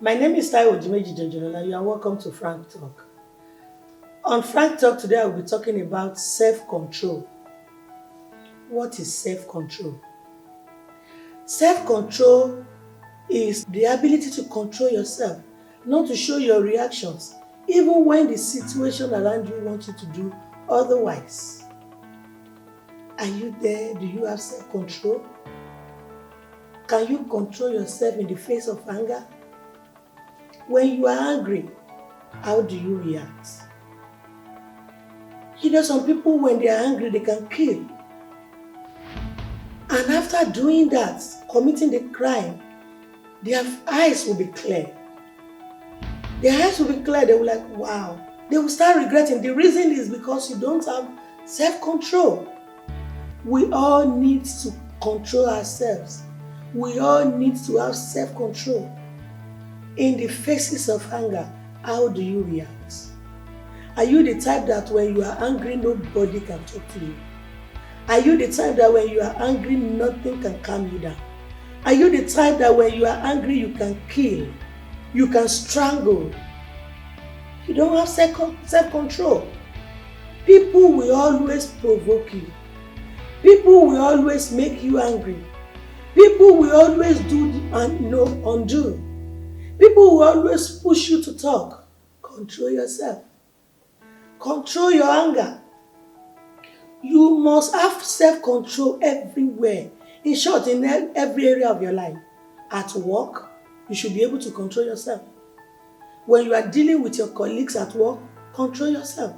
My name is Taiwo Dimeji Jonjonola. You are welcome to Frank Talk. On Frank Talk today, I will be talking about self-control. What is self-control? Self-control is the ability to control yourself, not to show your reactions, even when the situation around you wants you to do otherwise. Are you there? Do you have self-control? Can you control yourself in the face of anger? When you are angry, how do you react? Some people, when they are angry, they can kill. And after doing that, committing the crime, their eyes will be clear. Their eyes will be clear. They will like, wow. They will start regretting. The reason is because you don't have self-control. We all need to control ourselves. We all need to have self-control. In the faces of anger, how do you react? Are you the type that when you are angry, nobody can talk to you? Are you the type that when you are angry, nothing can calm you down? Are you the type that when you are angry, you can kill, you can strangle? You don't have self-control. People will always provoke you. People will always make you angry. People will always do and undo. People will always push you to talk. Control yourself. Control your anger. You must have self-control everywhere. In short, in every area of your life. At work, you should be able to control yourself. When you are dealing with your colleagues at work, control yourself.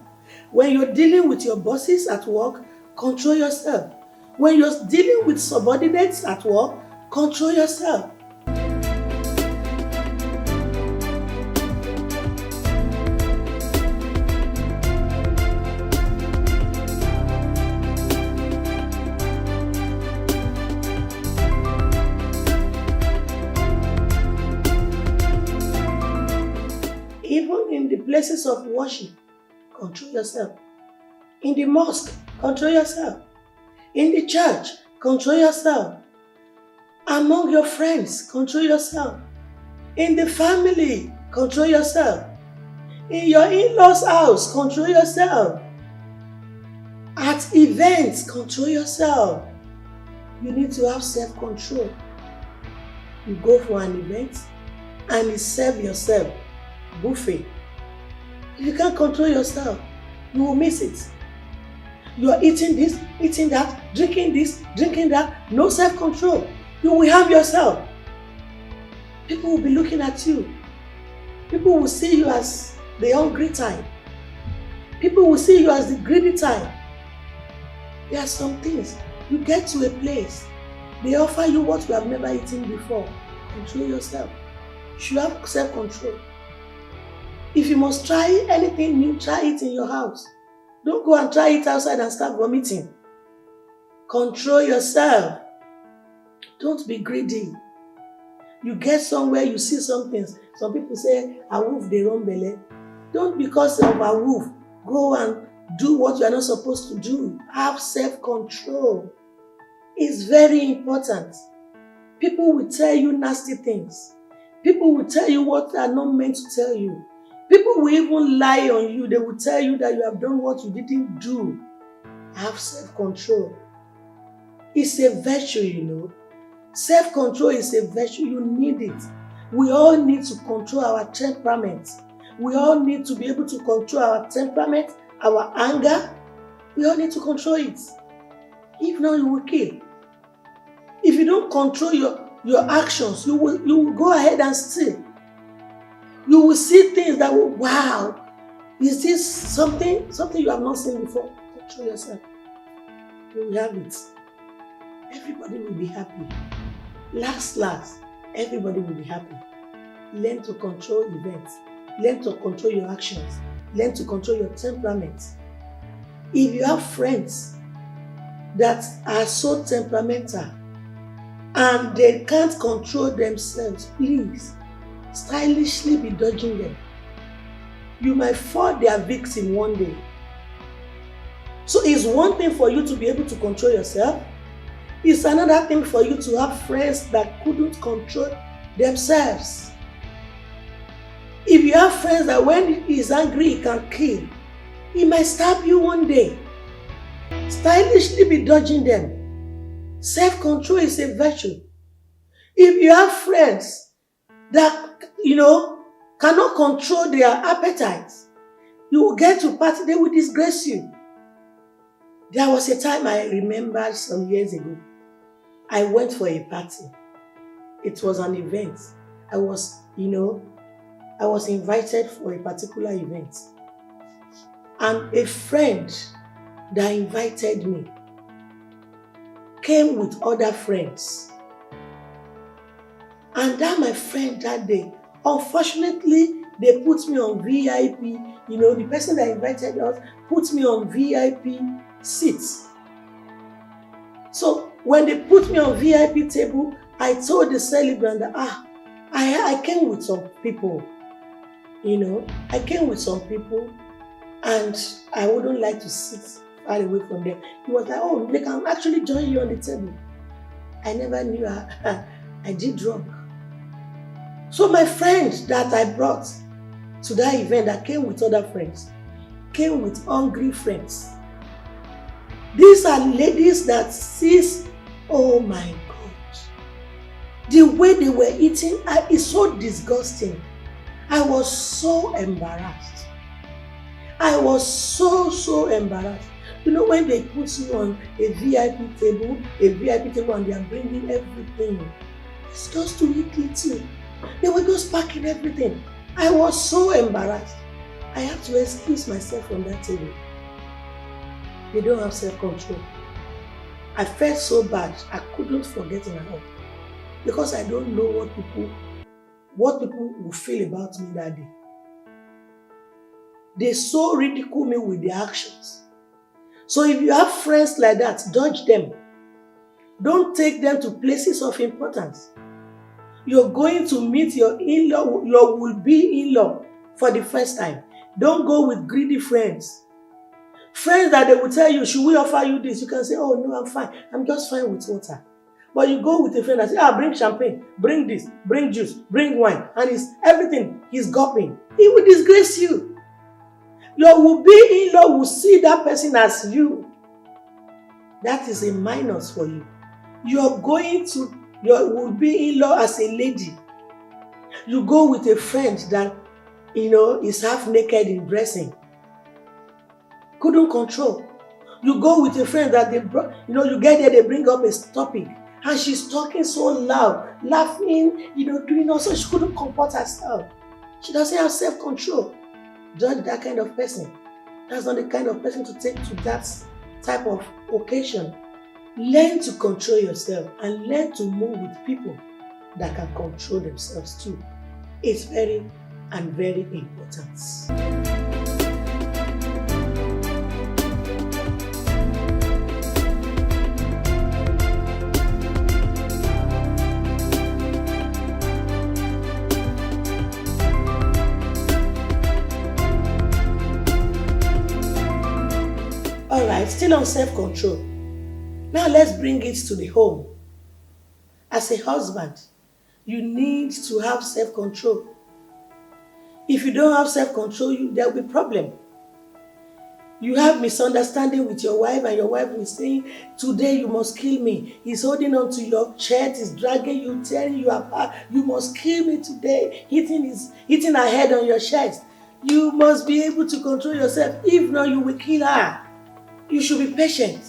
When you're dealing with your bosses at work, control yourself. When you're dealing with subordinates at work, control yourself. Even in the places of worship, control yourself. In the mosque, control yourself. In the church, control yourself. Among your friends, control yourself. In the family, control yourself. In your in-laws' house, control yourself. At events, control yourself. You need to have self-control. You go for an event and you serve yourself buffet. If you can't control yourself, you will miss it. You are eating this, eating that, drinking this, drinking that, no self-control. You will harm yourself. People will be looking at you. People will see you as the hungry type. People will see you as the greedy type. There are some things. You get to a place, they offer you what you have never eaten before. Control yourself. You should have self-control. If you must try anything new, try it in your house. Don't go and try it outside and start vomiting. Control yourself. Don't be greedy. You get somewhere, you see something. Some people say, a wolf, they run belly. Don't, because of a wolf, go and do what you are not supposed to do. Have self-control. It's very important. People will tell you nasty things. People will tell you what they are not meant to tell you. People will even lie on you. They will tell you that you have done what you didn't do. Have self-control. It's a virtue, Self-control is a virtue. You need it. We all need to control our temperament. We all need to be able to control our temperament, our anger. We all need to control it. If not, you will kill. If you don't control your actions, you will go ahead and steal. You will see things that will, wow, is this something you have not seen before? Control yourself. You will have it. Everybody will be happy. Last, everybody will be happy. Learn to control events. Learn to control your actions. Learn to control your temperament. If you have friends that are so temperamental and they can't control themselves, please, stylishly be dodging them. You might fall their victim one day. So it's one thing for you to be able to control yourself. It's another thing for you to have friends that couldn't control themselves. you have friends that when he is angry, he can kill, he might stab you one day. Stylishly be dodging them. Self-control is a virtue. If you have friends that, cannot control their appetites, you will get to party, they will disgrace you. There was a time I remember some years ago. I went for a party. It was an event. I was invited for a particular event. And a friend that invited me came with other friends. And that my friend that day, unfortunately, they put me on VIP. The person that invited us put me on VIP seats. So when they put me on VIP table, I told the celebrant that I came with some people. I came with some people and I wouldn't like to sit far away from them. He was like, oh, they can actually join you on the table. I never knew I did drunk. So my friend that I brought to that event that came with other friends, came with hungry friends. These are ladies that sees, oh my God, the way they were eating is so disgusting. I was so embarrassed. I was so embarrassed. When they put you on a VIP table and they are bringing everything, it's just to eat little. They were just packing everything. I was so embarrassed. I had to excuse myself from that table. They don't have self-control. I felt so bad. I couldn't forget my own. Because I don't know what people will feel about me that day. They so ridicule me with their actions. So if you have friends like that, dodge them. Don't take them to places of importance. You're going to meet your in-law, your will-be in-law for the first time. Don't go with greedy friends. Friends that they will tell you, should we offer you this? You can say, oh no, I'm fine. I'm just fine with water. But you go with a friend that says, bring champagne, bring this, bring juice, bring wine, and everything he's gulping. He will disgrace you. Your will-be in-law will see that person as you. That is a minus for you. You're going to your will-be in-law as a lady. You go with a friend that, is half naked in dressing. Couldn't control. You go with a friend that you get there, they bring up a topic. And she's talking so loud, laughing, doing also. She couldn't comport herself. She doesn't have self-control. Judge that kind of person. That's not the kind of person to take to that type of occasion. Learn to control yourself and learn to move with people that can control themselves too. It's very and very important. Alright, still on self-control. Now let's bring it to the home. As a husband, you need to have self-control. If you don't have self-control, there will be problem. You have misunderstanding with your wife and your wife will say, today you must kill me. He's holding on to your shirt, he's dragging you, tearing you apart. You must kill me today, hitting her head on your chest. You must be able to control yourself. If not, you will kill her. You should be patient.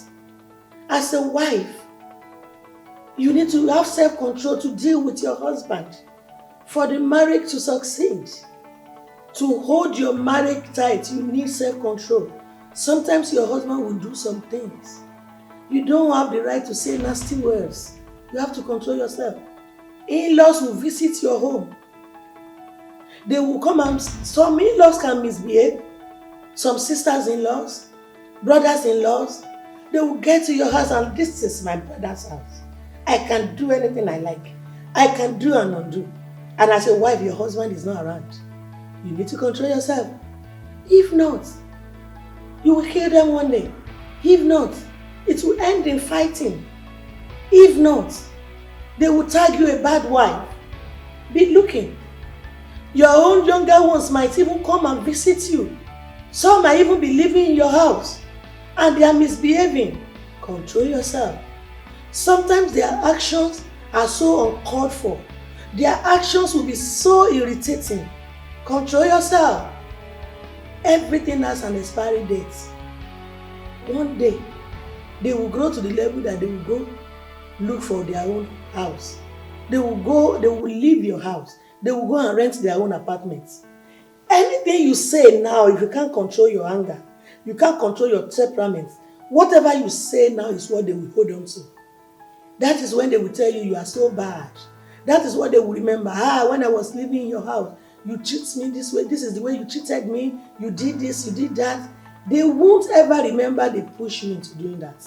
As a wife, you need to have self-control to deal with your husband. For the marriage to succeed, to hold your marriage tight, you need self-control. Sometimes your husband will do some things. You don't have the right to say nasty words. You have to control yourself. In-laws will visit your home. They will come and some in-laws can misbehave. Some sisters-in-laws, brothers-in-laws, they will get to your house and this is my brother's house. I can do anything I like. I can do and undo. And as a wife, your husband is not around. You need to control yourself. If not, you will kill them one day. If not, it will end in fighting. If not, they will tag you a bad wife. Be looking. Your own younger ones might even come and visit you. Some might even be living in your house and they are misbehaving. Control yourself. Sometimes their actions are so uncalled for. Their actions will be so irritating. Control yourself. Everything has an expiry date. One day, they will grow to the level that they will go look for their own house. They will leave your house. They will go and rent their own apartments. Anything you say now, if you can't control your anger, you can't control your temperament, whatever you say now is what they will hold on to. That is when they will tell you are so bad. That is what they will remember. When I was living in your house, you treat me this way. This is the way you treated me. You did this, you did that. They won't ever remember they pushed you into doing that.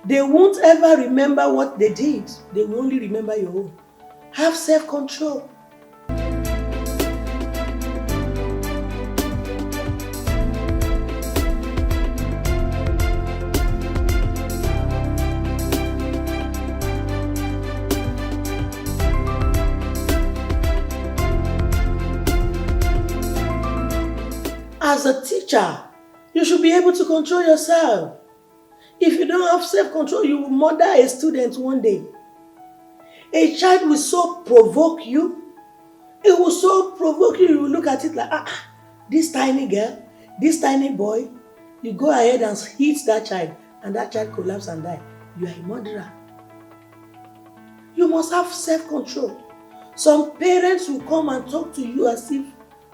They won't ever remember what they did. They will only remember your own. Have self-control. As a teacher, you should be able to control yourself. If you don't have self-control, you will murder a student one day. A child will so provoke you. It will so provoke you. You will look at it like, this tiny girl, this tiny boy. You go ahead and hit that child, and that child collapses and dies. You are a murderer. You must have self-control. Some parents will come and talk to you as if,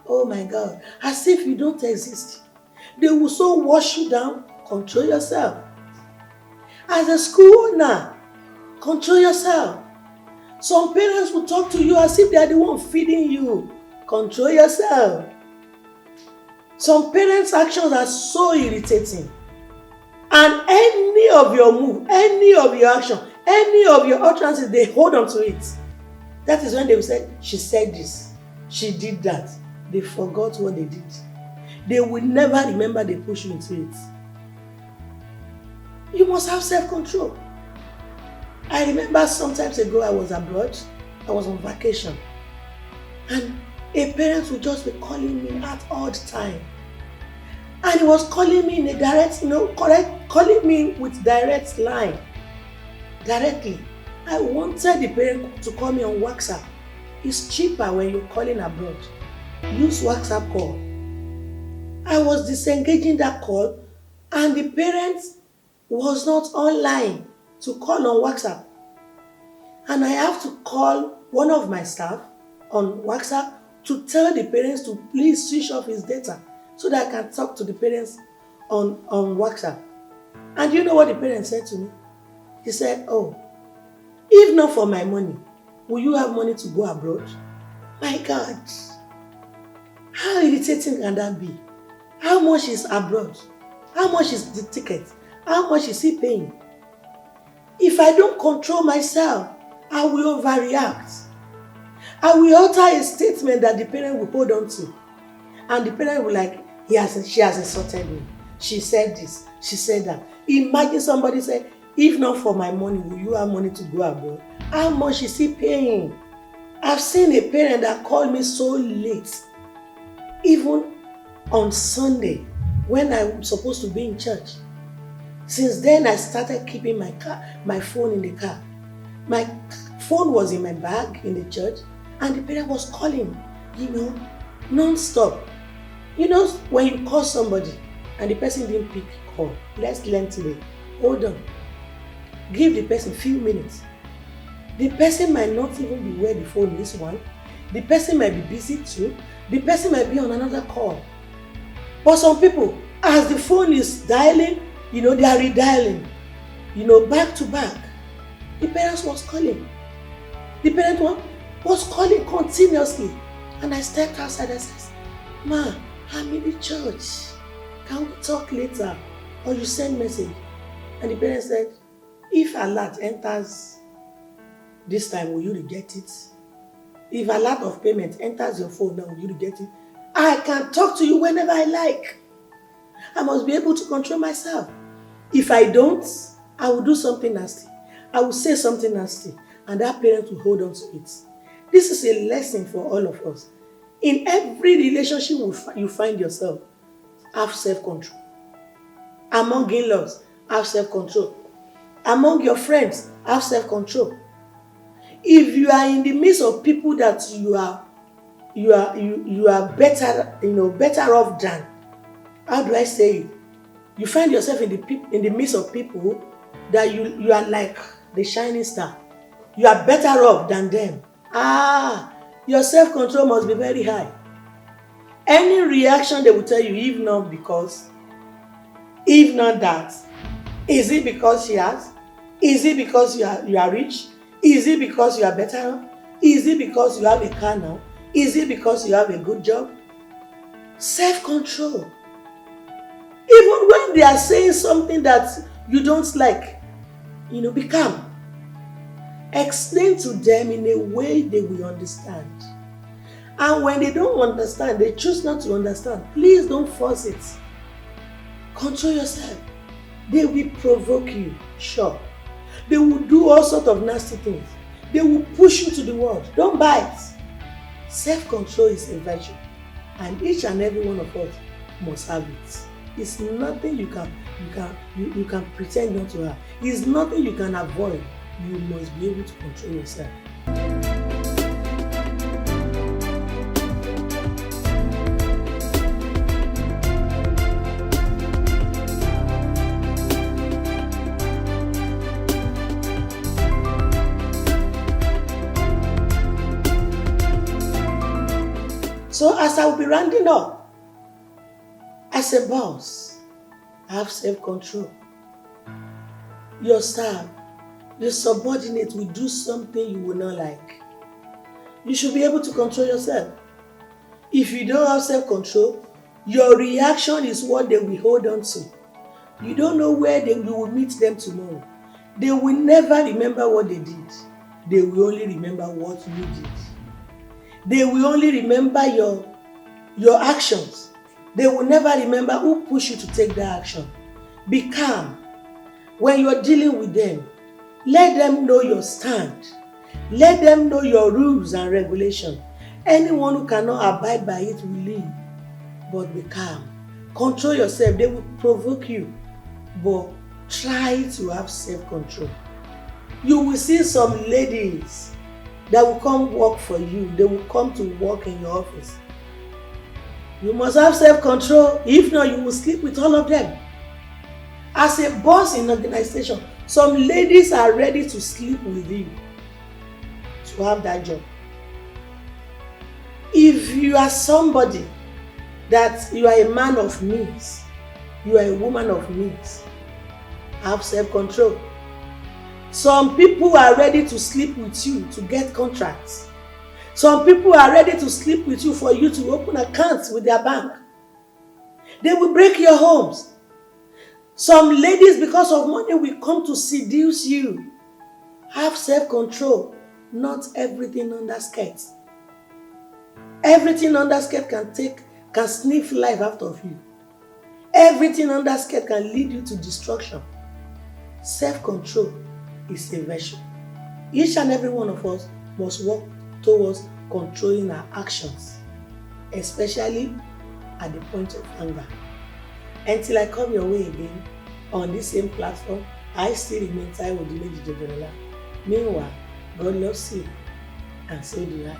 oh my God, as if you don't exist. They will so wash you down. Control yourself. As a school owner, control yourself. Some parents will talk to you as if they are the one feeding you. Control yourself. Some parents' actions are so irritating. And any of your move, any of your action, any of your utterances, they hold on to it. That is when they will say, she said this, she did that. They forgot what they did. They will never remember they pushed you into it. You must have self-control. I remember some times ago I was abroad. I was on vacation. And a parent would just be calling me at odd time. And he was calling me in a direct, calling me with direct line. Directly. I wanted the parent to call me on WhatsApp. It's cheaper when you're calling abroad. Use WhatsApp call. I was disengaging that call and the parent was not online to call on WhatsApp. And I have to call one of my staff on WhatsApp to tell the parents to please switch off his data so that I can talk to the parents on WhatsApp. And you know what the parent said to me? He said, oh, if not for my money, will you have money to go abroad? My God, how irritating can that be? How much is abroad? How much is the ticket? How much is he paying? If I don't control myself, I will overreact. I will utter a statement that the parent will hold on to. And the parent will like, she has insulted me. She said this, she said that. Imagine somebody say, if not for my money, will you have money to go abroad? How much is he paying? I've seen a parent that called me so late. Even on Sunday, when I'm supposed to be in church. Since then, I started keeping my phone in the car. My phone was in my bag in the church, and the parent was calling, non-stop. When you call somebody and the person didn't pick call, let's learn today. Hold on. Give the person a few minutes. The person might not even be where the phone is one. The person might be busy too. The person might be on another call. But some people, as the phone is dialing, they are redialing, back to back. The parents was calling. The parent was calling continuously. And I stepped outside and said, Ma, I'm in the church. Can we talk later? Or you send message. And the parent said, if alert enters this time, will you reject it? If alert of payment enters your phone now, will you reject it? I can talk to you whenever I like. I must be able to control myself. If I don't, I will do something nasty. I will say something nasty. And that parent will hold on to it. This is a lesson for all of us. In every relationship you find yourself, have self-control. Among in-laws, have self-control. Among your friends, have self-control. If you are in the midst of people that you are better, better off than, how do I say it? You find yourself in the midst of people that you are like the shining star. You are better off than them. Your self-control must be very high. Any reaction they will tell you, if not that, is it because she has? Is it because you are rich? Is it because you are better off? Is it because you have a car now? Is it because you have a good job? Self-control. Even when they are saying something that you don't like, be calm. Explain to them in a way they will understand. And when they don't understand, they choose not to understand, please don't force it. Control yourself. They will provoke you, sure. They will do all sorts of nasty things. They will push you to the wall. Don't bite. Self-control is a virtue, and each and every one of us must have it. It's nothing you can pretend not to have. It's nothing you can avoid. You must be able to control yourself. So as I will be rounding up, as a boss, have self-control. Your staff, your subordinate will do something you will not like. You should be able to control yourself. If you don't have self-control, your reaction is what they will hold on to. You don't know where you will meet them tomorrow. They will never remember what they did. They will only remember what you did. They will only remember your actions. They will never remember who pushed you to take that action. Be calm. When you're dealing with them, let them know your stand. Let them know your rules and regulations. Anyone who cannot abide by it will leave. But be calm. Control yourself. They will provoke you. But try to have self-control. You will see some ladies that will come work for you. They will come to work in your office. You must have self-control. If not, you will sleep with all of them. As a boss in an organization, some ladies are ready to sleep with you to have that job. If you are somebody that you are a man of means, you are a woman of means, have self-control. Some people are ready to sleep with you to get contracts. Some people are ready to sleep with you for you to open accounts with their bank. They will break your homes. Some ladies, because of money, will come to seduce you. Have self-control. Not everything under skirt. Everything under skirt can sniff life out of you. Everything under skirt can lead you to destruction. Self-control is a virtue. Each and every one of us must work towards controlling our actions, especially at the point of anger. Until I come your way again on this same platform, I still remain Taiwo Dimeji Jeborola. Meanwhile, God loves you, and so do I.